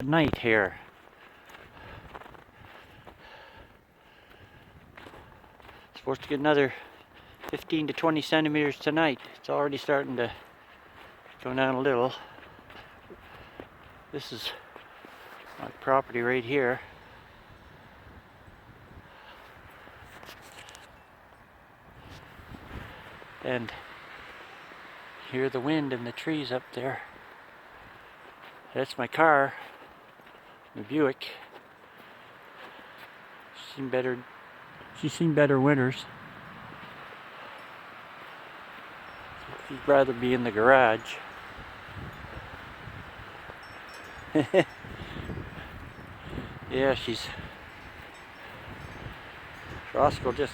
Night here. Supposed to get another 15 to 20 centimeters tonight. It's already starting to go down a little. This is my property right here. And hear the wind and the trees up there. That's my car, my Buick. She's seen better winters. She'd rather be in the garage. Yeah, Roscoe just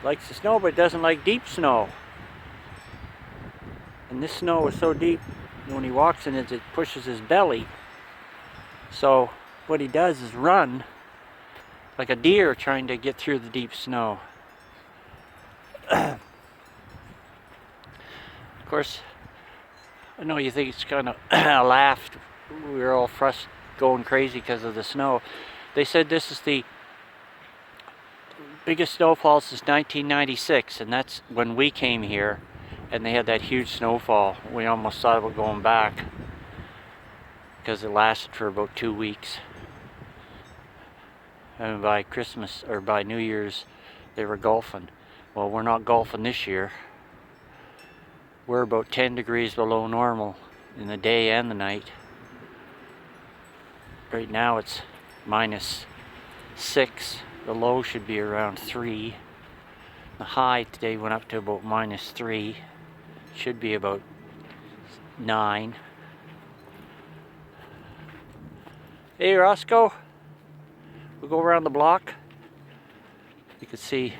likes the snow, but doesn't like deep snow. And this snow is so deep, when he walks in it, it pushes his belly. So what he does is run like a deer trying to get through the deep snow. Of course, I know you think it's kind of a laugh. We were all going crazy because of the snow. They said this is the biggest snowfall since 1996, and that's when we came here and they had that huge snowfall. We almost thought about going back because it lasted for about 2 weeks. And by Christmas or by New Year's, they were golfing. Well, we're not golfing this year. We're about 10 degrees below normal in the day and the night. Right now it's -6. The low should be around 3. The high today went up to about -3. Should be about 9. Hey Roscoe, we'll go around the block. You can see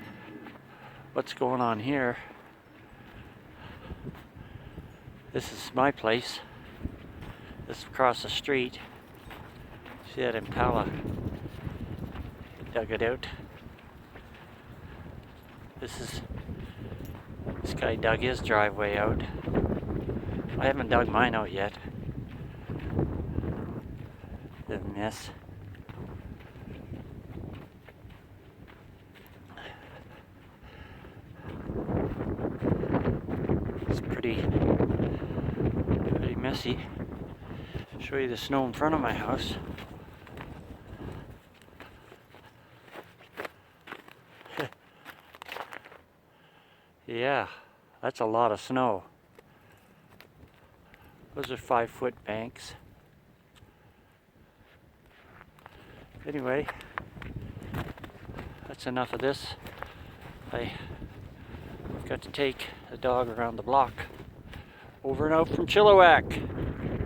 what's going on here. This is my place. This is across the street. See that Impala? Dug it out. This guy dug his driveway out. I haven't dug mine out yet. The mess. It's pretty messy. I'll show you the snow in front of my house. Yeah, that's a lot of snow. Those are 5-foot banks. Anyway, that's enough of this. I've got to take the dog around the block. Over and out from Chilliwack.